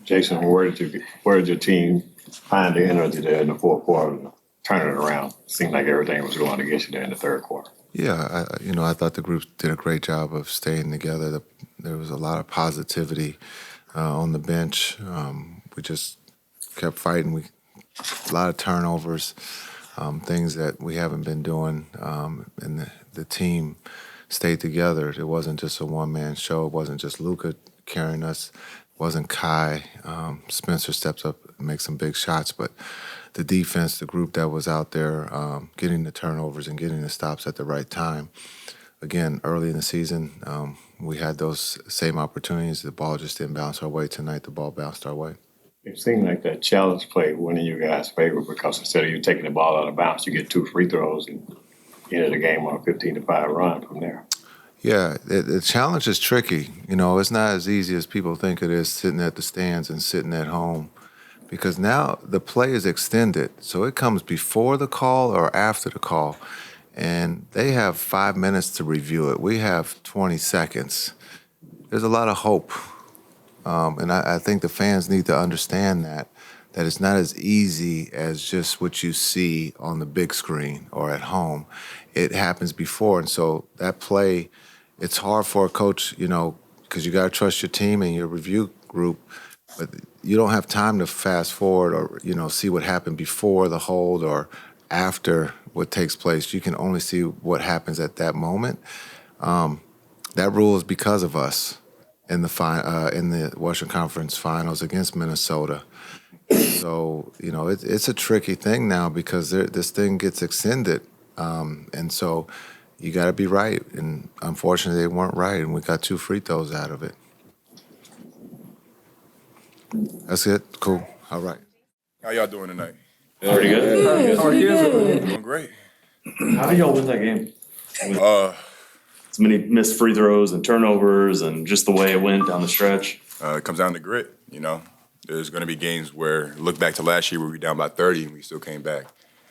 Jason, where did your team find the energy there in the fourth quarter to turn it around? Seemed like everything was going against you there in the third quarter. Yeah, I thought the group did a great job of staying together. There was a lot of positivity on the bench. We just kept fighting. A lot of turnovers, things that we haven't been doing, and the team stayed together. It wasn't just a one-man show. It wasn't just Luka carrying us. It wasn't Kai. Spencer steps up and makes some big shots, but the defense, the group that was out there, getting the turnovers and getting the stops at the right time. Again, early in the season, we had those same opportunities. The ball just didn't bounce our way. Tonight, the ball bounced our way. It seemed like that challenge play went in you guys' favor because instead of you taking the ball out of bounds, you get 2 free throws and you end the game on a 15-5 run from there. Yeah, the challenge is tricky. It's not as easy as people think it is sitting at the stands and sitting at home, because now the play is extended. So it comes before the call or after the call, and they have 5 minutes to review it. We have 20 seconds. There's a lot of hope. And I think the fans need to understand that it's not as easy as just what you see on the big screen or at home. It happens before. And so that play, it's hard for a coach, because you got to trust your team and your review group, but you don't have time to fast forward or, see what happened before the hold or after what takes place. You can only see what happens at that moment. That rule is because of us in the Western Conference Finals against Minnesota. So, it's a tricky thing now because this thing gets extended. And so you got to be right. And unfortunately, they weren't right, and we got 2 free throws out of it. That's it? Cool. All right. How y'all doing tonight? Pretty good. How are you? Doing great. How did y'all win that game? So many missed free throws and turnovers and just the way it went down the stretch. It comes down to grit, There's going to be games where, look back to last year where we were down by 30 and we still came back.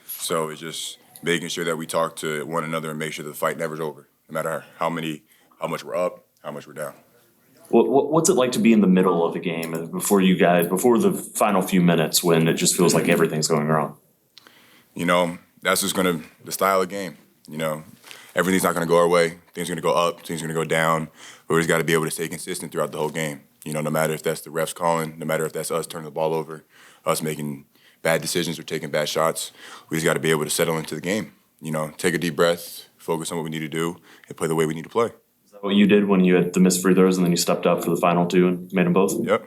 So it's just making sure that we talk to one another and make sure the fight never's over, no matter how much we're up, how much we're down. What's it like to be in the middle of a game and before the final few minutes when it just feels like everything's going wrong? That's just the style of the game. Everything's not going to go our way. Things are going to go up, things are going to go down. But we just got to be able to stay consistent throughout the whole game. No matter if that's the refs calling, no matter if that's us turning the ball over, us making bad decisions or taking bad shots, we just got to be able to settle into the game. Take a deep breath, focus on what we need to do, and play the way we need to play. Is that what you did when you had the missed free throws and then you stepped up for the final 2 and made them both? Yep.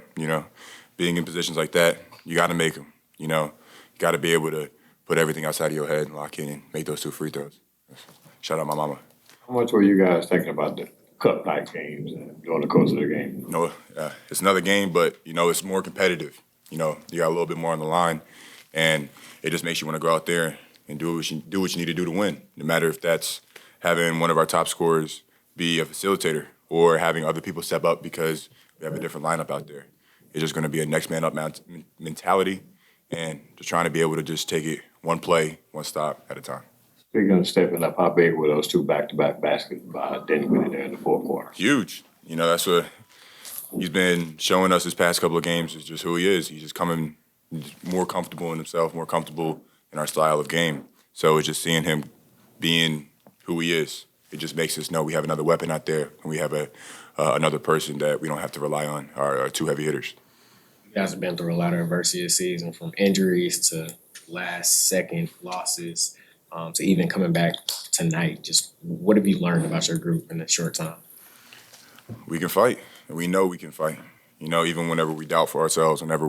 Being in positions like that, you got to make them. You got to be able to put everything outside of your head and lock in and make those 2 free throws. Shout out my mama. How much were you guys thinking about the cup night games during the course of the game? It's another game, but, it's more competitive. You got a little bit more on the line, and it just makes you want to go out there and do what you need to do to win, no matter if that's having one of our top scorers be a facilitator or having other people step up because we have a different lineup out there. It's just going to be a next man up mentality and just trying to be able to just take it one play, one stop at a time. Speaking of stepping up, how big were those 2 back-to-back baskets by Dinwiddie there in the fourth quarter? Huge. That's what he's been showing us his past couple of games is just who he is. He's just coming more comfortable in himself, more comfortable in our style of game. So it's just seeing him being who he is. It just makes us know we have another weapon out there and we have another person that we don't have to rely on, our 2 heavy hitters. You guys have been through a lot of adversity this season, from injuries to last-second losses. To even coming back tonight. Just what have you learned about your group in a short time? We can fight, and we know we can fight. Even whenever we doubt for ourselves, whenever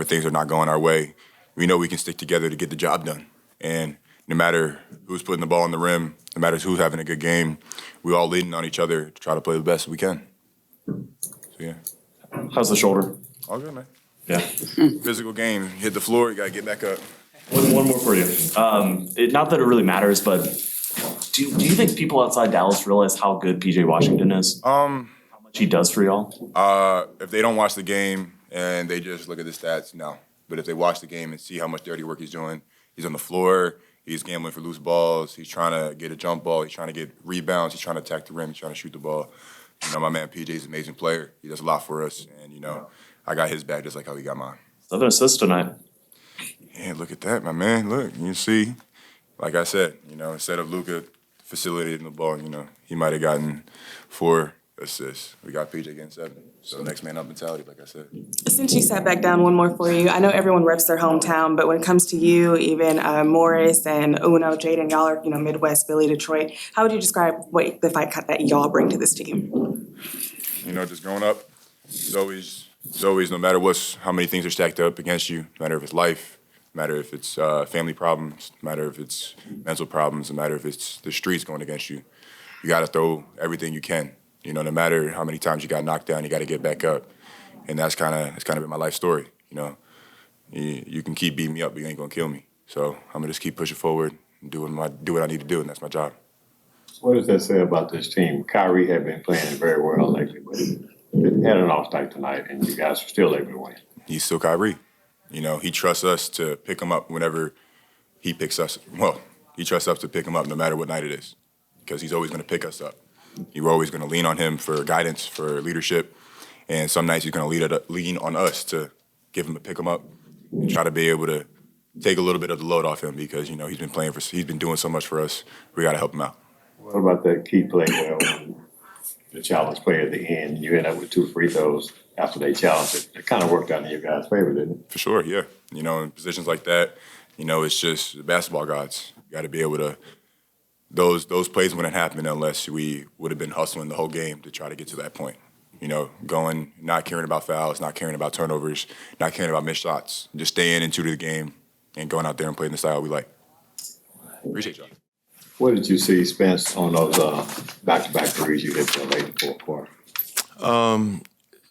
things are not going our way, we know we can stick together to get the job done. And no matter who's putting the ball in the rim, no matter who's having a good game, we all leaning on each other to try to play the best we can. So, yeah. How's the shoulder? All good, man. Yeah. Physical game. Hit the floor, you got to get back up. One more for you. Not that it really matters, but do you think people outside Dallas realize how good PJ Washington is? How much he does for y'all? If they don't watch the game and they just look at the stats, no. But if they watch the game and see how much dirty work he's doing, he's on the floor, he's gambling for loose balls, he's trying to get a jump ball, he's trying to get rebounds, he's trying to attack the rim, he's trying to shoot the ball. My man PJ is an amazing player. He does a lot for us, and I got his back just like how he got mine. 7 assists tonight. Yeah, look at that, my man. Look, you see, like I said, instead of Luka facilitating the ball, he might have gotten 4 assists. We got PJ getting 7. So next man up mentality, like I said. Since you sat back down, one more for you. I know everyone reps their hometown, but when it comes to you, even Morris and Uno, Jaden, y'all are, Midwest, Philly, Detroit. How would you describe what the fight that y'all bring to this team? Just growing up, it's always no matter how many things are stacked up against you, no matter if it's life, no matter if it's family problems, no matter if it's mental problems, no matter if it's the streets going against you, you got to throw everything you can. No matter how many times you got knocked down, you got to get back up, and that's kind of been my life story. You can keep beating me up, but you ain't gonna kill me. So I'm gonna just keep pushing forward and do what I need to do, and that's my job. What does that say about this team? Kyrie had been playing very well lately, but he had an off night tonight, and you guys were still able to win. He's still Kyrie. He trusts us to pick him up whenever he picks us. Well, he trusts us to pick him up no matter what night it is, because he's always gonna pick us up. You're always going to lean on him for guidance, for leadership, and some nights he's going to lean on us to give him a pick him up and try to be able to take a little bit of the load off him because he's been doing so much for us. We got to help him out. What about that key play where the challenge play at the end, you end up with 2 free throws after they challenged it? It kind of worked out in your guys' favor, didn't it? For sure, yeah. In positions like that, it's just the basketball gods. You got to be able to. Those plays wouldn't happen unless we would have been hustling the whole game to try to get to that point. Going, not caring about fouls, not caring about turnovers, not caring about missed shots, just staying into the game and going out there and playing the style we like. Appreciate y'all. What did you see, Spence, on those back-to-back threes you hit the late in the fourth quarter?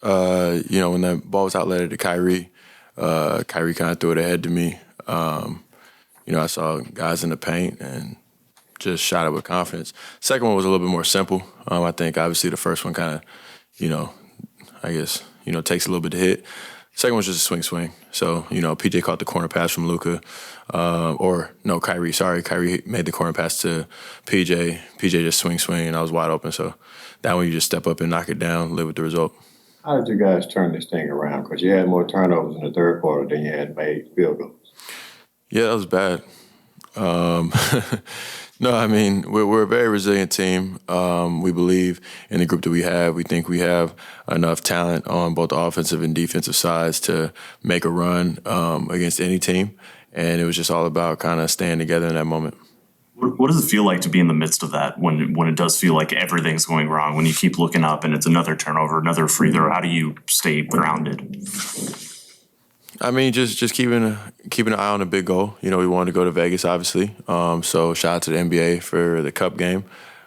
When the ball was outletted to Kyrie, Kyrie kind of threw it ahead to me. I saw guys in the paint and just shot it with confidence. Second one was a little bit more simple. I think obviously the first one kind of, takes a little bit to hit. Second one was just a swing. So, PJ caught the corner pass from Luka. Kyrie. Sorry, Kyrie made the corner pass to PJ. PJ just swing, and I was wide open. So that one you just step up and knock it down, live with the result. How did you guys turn this thing around? Because you had more turnovers in the third quarter than you had made field goals. Yeah, that was bad. No, I mean, we're a very resilient team. We believe in the group that we have. We think we have enough talent on both the offensive and defensive sides to make a run against any team. And it was just all about kind of staying together in that moment. What does it feel like to be in the midst of that when it does feel like everything's going wrong, when you keep looking up and it's another turnover, another free throw? How do you stay grounded? I mean, just keeping an eye on the big goal. We wanted to go to Vegas, obviously. So shout out to the NBA for the Cup game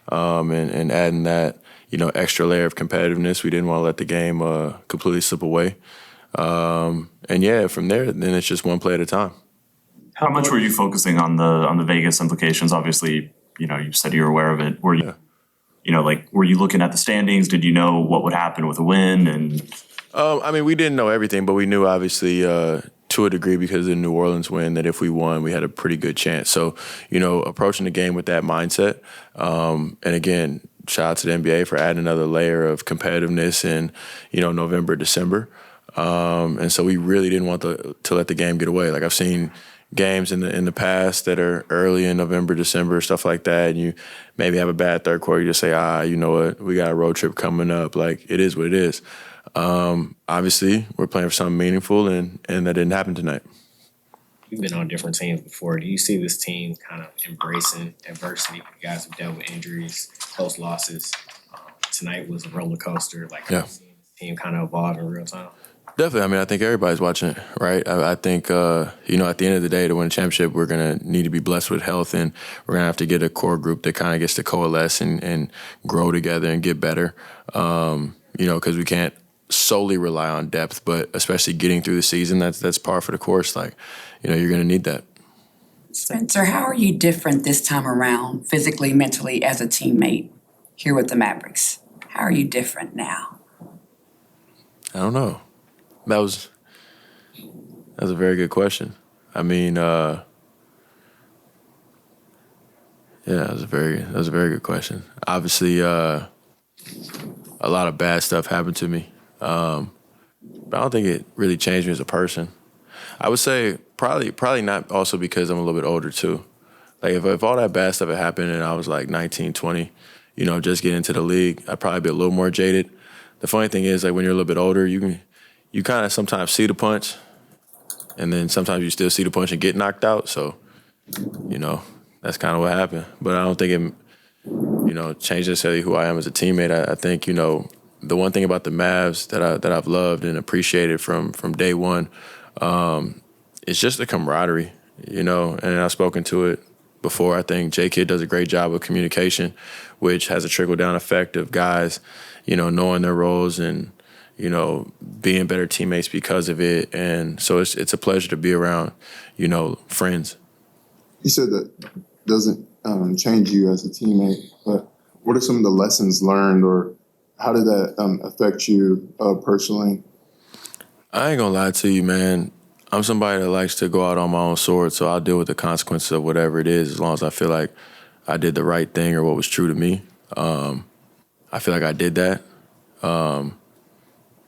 and adding that, extra layer of competitiveness. We didn't want to let the game completely slip away. From there, then it's just one play at a time. How much were you focusing on the Vegas implications? Obviously, you said you were aware of it. Were you, were you looking at the standings? Did you know what would happen with a win? And we didn't know everything, but we knew obviously to a degree because of the New Orleans win that if we won, we had a pretty good chance. So, approaching the game with that mindset. And again, shout out to the NBA for adding another layer of competitiveness in, November, December. And so we really didn't want to let the game get away. Like I've seen games in the past that are early in November, December, stuff like that. And you maybe have a bad third quarter. You just say, you know what, we got a road trip coming up. Like it is what it is. Obviously, we're playing for something meaningful, and that didn't happen tonight. You've been on different teams before. Do you see this team kind of embracing adversity? You guys have dealt with injuries, close losses. Tonight was a roller coaster. How seeing this team kind of evolve in real time? Definitely. I think everybody's watching it, right? I think, at the end of the day, to win a championship, we're going to need to be blessed with health, and we're going to have to get a core group that kind of gets to coalesce and grow together and get better, because we can't solely rely on depth, but especially getting through the season, that's par for the course. You're going to need that. Spencer, how are you different this time around, physically, mentally, as a teammate here with the Mavericks? How are you different now? I don't know. That was a very good question. That was a very good question. Obviously, a lot of bad stuff happened to me. but I don't think it really changed me as a person. I would say probably not, also because I'm a little bit older too. Like if all that bad stuff had happened and I was like 19, 20, just getting into the league, I'd probably be a little more jaded. The funny thing is, like when you're a little bit older, you kind of sometimes see the punch, and then sometimes you still see the punch and get knocked out. So, that's kind of what happened. But I don't think it, changed necessarily who I am as a teammate. I think, the one thing about the Mavs that I've loved and appreciated from day one, it's just the camaraderie, and I've spoken to it before. I think J-Kid does a great job of communication, which has a trickle-down effect of guys, knowing their roles and, being better teammates because of it. And so it's a pleasure to be around, friends. You said that doesn't change you as a teammate, but what are some of the lessons learned, or how did that affect you personally? I ain't gonna lie to you, man. I'm somebody that likes to go out on my own sword, so I'll deal with the consequences of whatever it is as long as I feel like I did the right thing or what was true to me. I feel like I did that.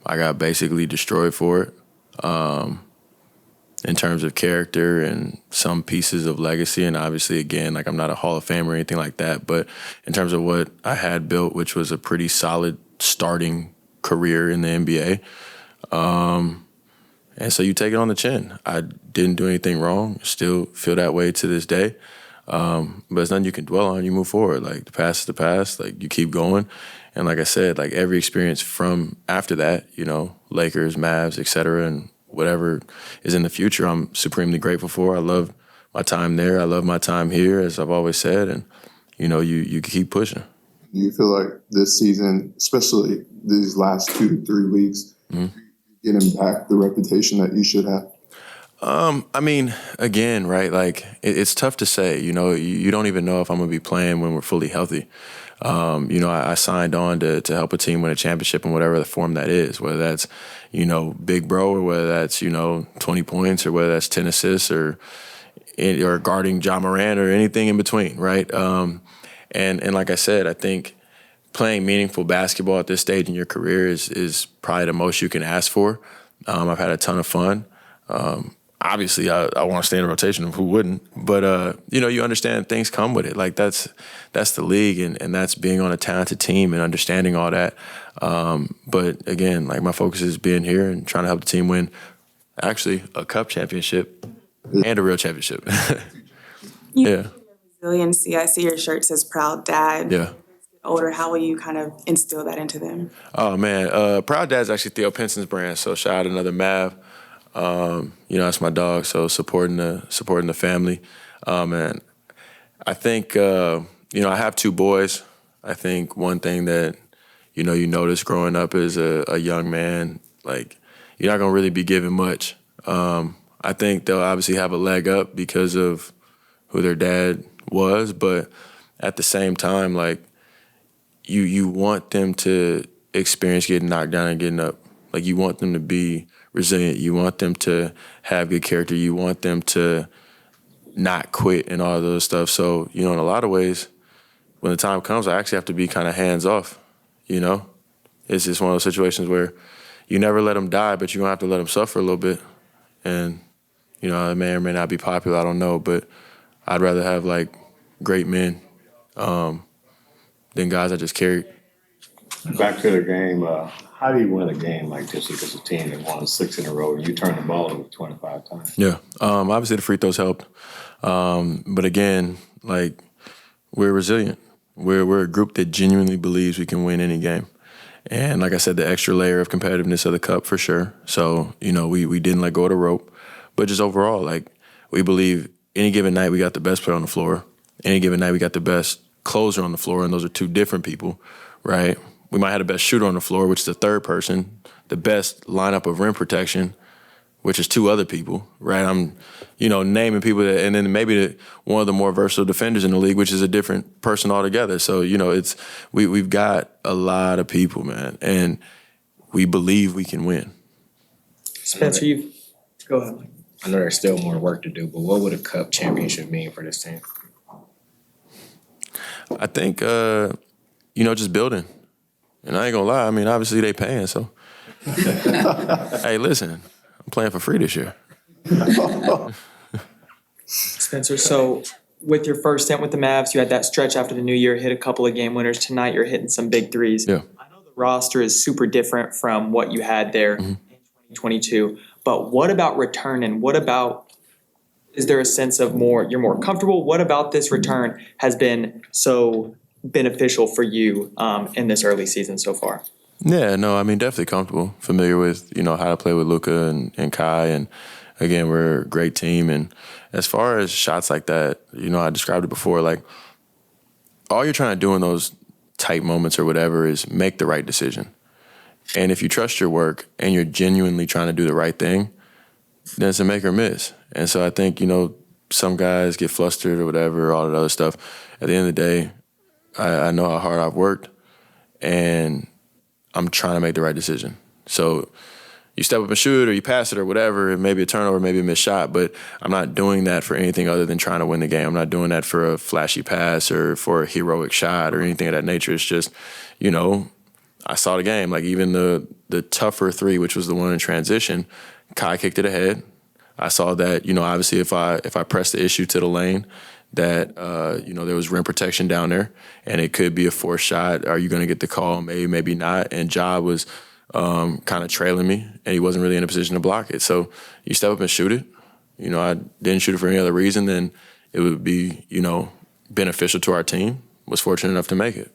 I got basically destroyed for it in terms of character and some pieces of legacy. And obviously, again, like I'm not a Hall of Famer or anything like that, but in terms of what I had built, which was a pretty solid starting career in the NBA, and so you take it on the chin. I didn't do anything wrong. Still feel that way to this day. But it's nothing you can dwell on. You move forward. Like the past is the past. Like you keep going. And like I said, like every experience from after that, Lakers, Mavs, et cetera, and whatever is in the future, I'm supremely grateful for. I love my time there. I love my time here, as I've always said. And, you keep pushing. Do you feel like this season, especially these last 2 to 3 weeks, getting back the reputation that you should have? I mean, again, right, like it's tough to say, you don't even know if I'm going to be playing when we're fully healthy. I signed on to help a team win a championship in whatever the form that is, whether that's, big bro, or whether that's, 20 points, or whether that's 10 assists, or guarding Ja Morant, or anything in between, right? And like I said, I think playing meaningful basketball at this stage in your career is probably the most you can ask for. I've had a ton of fun. Obviously, I want to stay in the rotation. Who wouldn't? But you understand things come with it. Like that's the league, and that's being on a talented team and understanding all that. But again, like my focus is being here and trying to help the team win, actually, a cup championship and a real championship. Yeah. Resiliency. I see your shirt says "Proud Dad." Yeah. Older, how will you kind of instill that into them? Oh man, Proud Dad's actually Theo Penson's brand. So shout out another Mav. That's my dog. So supporting the family. And I think, I have 2 boys. I think one thing that, you notice growing up as a young man, like you're not going to really be given much. I think they'll obviously have a leg up because of who their dad was. But at the same time, like you want them to experience getting knocked down and getting up. Like you want them to be resilient. You want them to have good character. You want them to not quit and all of those stuff. So, in a lot of ways, when the time comes, I actually have to be kind of hands off, It's just one of those situations where you never let them die, but you're going to have to let them suffer a little bit. And, it may or may not be popular, I don't know, but I'd rather have, like, great men than guys I just carried. Back to the game, how do you win a game like this against a team that won 6 in a row and you turn the ball over 25 times? Yeah, obviously the free throws helped. But again, like, we're resilient. We're a group that genuinely believes we can win any game. And like I said, the extra layer of competitiveness of the cup for sure. So, we didn't let go of the rope. But just overall, like, we believe any given night we got the best player on the floor. Any given night we got the best closer on the floor, and those are 2 different people, right? We might have the best shooter on the floor, which is the 3rd person, the best lineup of rim protection, which is 2 other people, right? I'm, naming people that, and then maybe one of the more versatile defenders in the league, which is a different person altogether. So, we've got a lot of people, man, and we believe we can win. Spencer, go ahead. I know there's still more work to do, but what would a cup championship mean for this team? I think, just building. And I ain't gonna lie, I mean, obviously they paying, so Hey, listen, I'm playing for free this year. Spencer, so with your first stint with the Mavs, you had that stretch after the new year, hit a couple of game winners. Tonight, you're hitting some big threes. Yeah. I know the roster is super different from what you had there in 2022, but what about returning? Is there a sense of you're more comfortable? What about this return has been so beneficial for you in this early season so far? Yeah, no, I mean, definitely comfortable, familiar with, how to play with Luka and Kai. And again, we're a great team. And as far as shots like that, I described it before, like all you're trying to do in those tight moments or whatever is make the right decision. And if you trust your work and you're genuinely trying to do the right thing, then it's a make or miss. And so I think, some guys get flustered or whatever, all that other stuff. At the end of the day, I know how hard I've worked, and I'm trying to make the right decision. So you step up and shoot, or you pass it, or whatever, it may be a turnover, maybe a missed shot, but I'm not doing that for anything other than trying to win the game. I'm not doing that for a flashy pass or for a heroic shot or anything of that nature. It's just, I saw the game. Like even the tougher three, which was the one in transition, Kai kicked it ahead. I saw that, obviously if I press the issue to the lane, that, there was rim protection down there, and it could be a forced shot. Are you going to get the call? Maybe, maybe not. And Ja was kind of trailing me, and he wasn't really in a position to block it. So you step up and shoot it. I didn't shoot it for any other reason than it would be, beneficial to our team. Was fortunate enough to make it.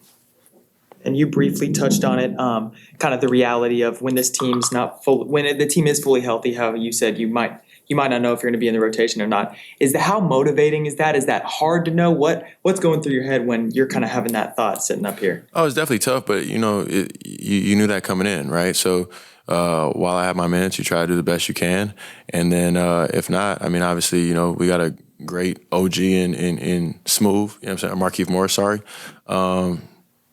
And you briefly touched on it, kind of the reality of when this team's not full, when the team is fully healthy, how you said you might not know if you're going to be in the rotation or not. How motivating is that? Is that hard to know? What's going through your head when you're kind of having that thought sitting up here? Oh, it's definitely tough, but you knew that coming in, right? So while I have my minutes, you try to do the best you can, and then if not, I mean, obviously, we got a great OG in Smooth, I'm saying, Markieff Morris, sorry,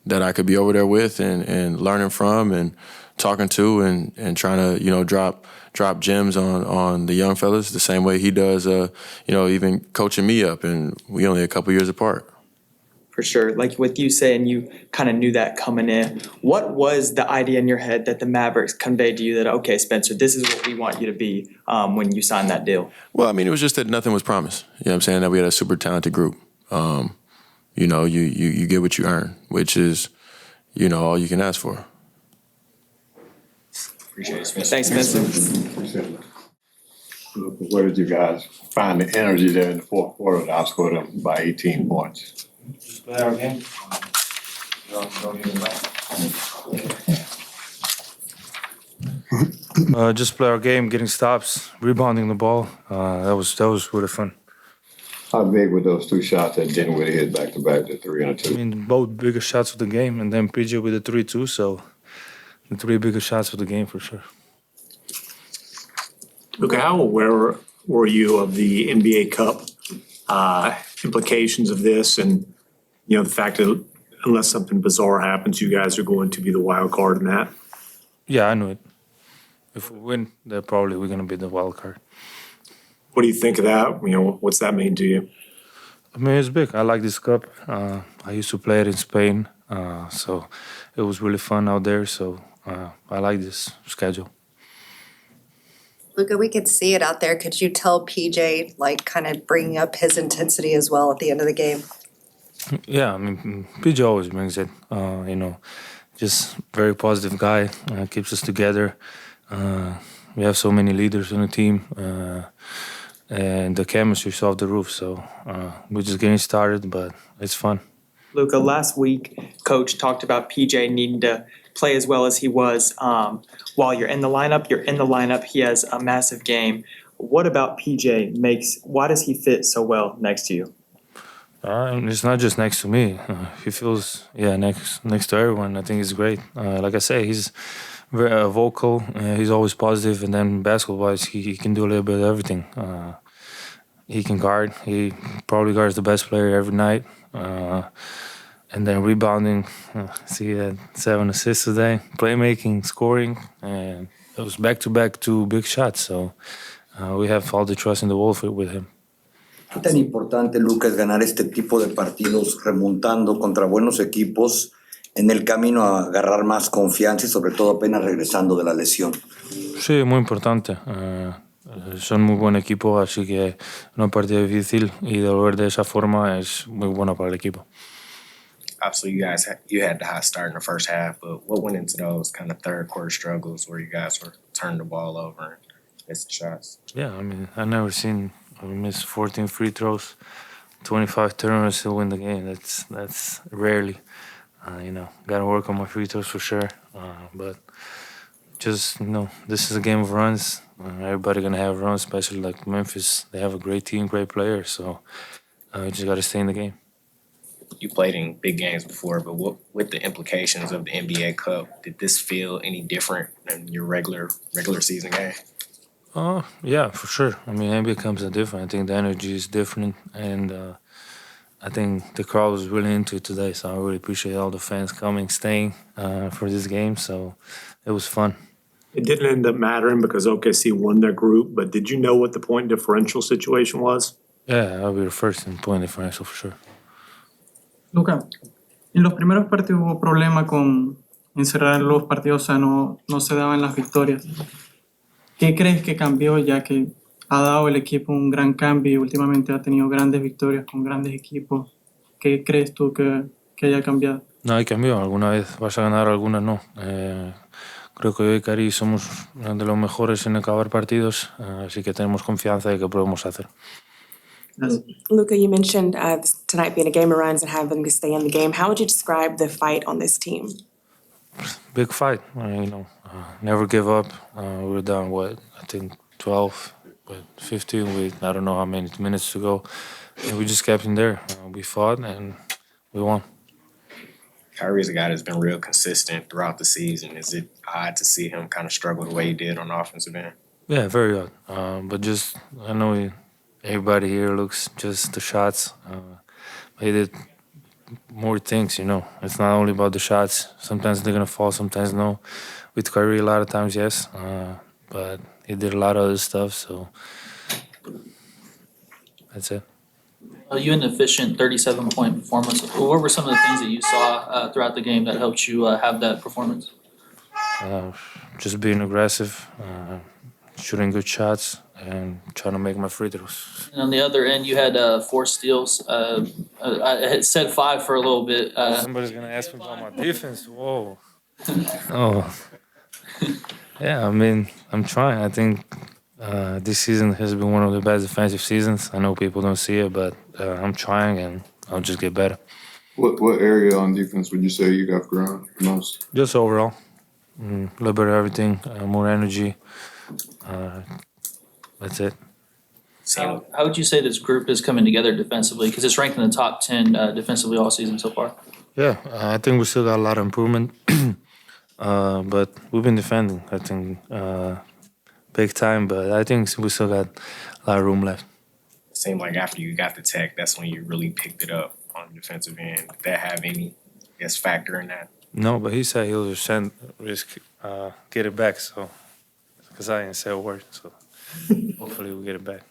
that I could be over there with and learning from and talking to and trying to drop gems on the young fellas the same way he does, even coaching me up, and we only a couple years apart. For sure. Like with you saying you kind of knew that coming in, what was the idea in your head that the Mavericks conveyed to you that, okay, Spencer, this is what we want you to be when you signed that deal? Well, I mean, it was just that nothing was promised. You know what I'm saying? That we had a super talented group. You get what you earn, which is, all you can ask for. Appreciate it, Spencer. Thanks, Spencer. Appreciate it. Where did you guys find the energy there in the fourth quarter to outscore them by 18 points? Play our game. Just play our game, getting stops, rebounding the ball. That was really fun. How big were those two shots that Dinwiddie hit back to back, the 3 and the 2? I mean, both biggest shots of the game, and then PJ with the 3 too. So the 3 biggest shots of the game for sure. Luka, how aware were you of the NBA Cup implications of this, and the fact that unless something bizarre happens, you guys are going to be the wild card in that? Yeah, I knew it. If we win, then probably we're gonna be the wild card. What do you think of that? What's that mean to you? I mean, it's big. I like this cup. I used to play it in Spain, so it was really fun out there. So I like this schedule. Luka, we could see it out there. Could you tell PJ, kind of bringing up his intensity as well at the end of the game? Yeah, I mean, PJ always brings it. Just very positive guy. Keeps us together. We have so many leaders on the team. And the chemistry's off the roof, so we're just getting started, but it's fun. Luka, last week, Coach talked about PJ needing to play as well as he was while you're in the lineup. You're in the lineup. He has a massive game. What about PJ why does he fit so well next to you? It's not just next to me. He feels, next to everyone. I think it's great. Like I say, he's very vocal. He's always positive, and then basketball-wise, he can do a little bit of everything. He can guard. He probably guards the best player every night. And then rebounding. He had 7 assists today. Playmaking, scoring, and it was back-to-back 2 big shots. So we have all the trust in the world with him. ¿Qué tan importante, Luka, es ganar este tipo de partidos remontando contra buenos equipos en el camino a agarrar más confianza y sobre todo apenas regresando de la lesión? Sí, muy importante. Son muy buen equipo, así que no es partido difícil y de volver de esa forma es muy bueno para el equipo. Obviously, you had the hot start in the first half, but what went into those kind of third quarter struggles where you guys were turning the ball over and missing shots? Yeah, I mean, I never seen we miss 14 free throws, 25 turnovers to win the game. That's rarely. Gotta work on my free throws for sure. But just this is a game of runs. Everybody gonna have runs, especially like Memphis. They have a great team, great players. So you just gotta stay in the game. You played in big games before, but what with the implications of the NBA Cup, did this feel any different than your regular season game? Yeah, for sure. I mean, NBA comes a different. I think the energy is different, and I think the crowd was really into it today. So I really appreciate all the fans coming, staying for this game. So it was fun. It didn't end up mattering because OKC won their group, but did you know what the point differential situation was? Yeah, I'll be the first in point differential for sure. Luca, en los primeros partidos hubo problema con encerrar los partidos, o sea, no se daban las victorias. ¿Qué crees que cambió ya que ha dado el equipo un gran cambio y últimamente ha tenido grandes victorias con grandes equipos? ¿Qué crees tú que haya cambiado? No, hay cambio. Alguna vez vas a ganar, algunas no. Creo que yo y Cari somos de los mejores en acabar partidos, así que tenemos confianza de que podemos hacer. Luca, you mentioned tonight being a game of runs and having to stay in the game. How would you describe the fight on this team? Big fight, never give up. We were down, I think 12, but 15 with I don't know how many minutes to go. And we just kept in there. We fought and we won. Kyrie's a guy that's been real consistent throughout the season. Is it odd to see him kind of struggle the way he did on the offensive end? Yeah, very odd. But just, I know everybody here looks just the shots. He did more things, It's not only about the shots. Sometimes they're going to fall, sometimes no. With Kyrie, a lot of times, yes. But he did a lot of other stuff, so that's it. You had an efficient 37-point performance. What were some of the things that you saw throughout the game that helped you have that performance? Just being aggressive, shooting good shots, and trying to make my free throws. And on the other end, you had 4 steals. I had said 5 for a little bit. Somebody's going to ask me about my defense. Whoa. Oh. Yeah, I mean, I'm trying. I think this season has been one of the best defensive seasons. I know people don't see it, but I'm trying, and I'll just get better. What area on defense would you say you got grown most? Just overall. A little bit of everything, more energy. That's it. How would you say this group is coming together defensively? Because it's ranked in the top 10 defensively all season so far. Yeah, I think we still got a lot of improvement. But we've been defending, I think, big time. But I think we still got a lot of room left. It seemed like after you got the tech, that's when you really picked it up on the defensive end. Did that have any, factor in that? No, but he said he'll risk get it back. So, because I didn't say a word, so hopefully we'll get it back.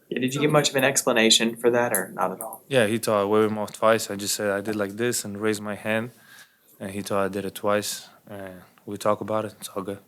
Yeah, did you get much of an explanation for that or not at all? Yeah, he thought I waved him off twice. I just said I did like this and raised my hand, and he thought I did it twice. And we talk about it. It's all good.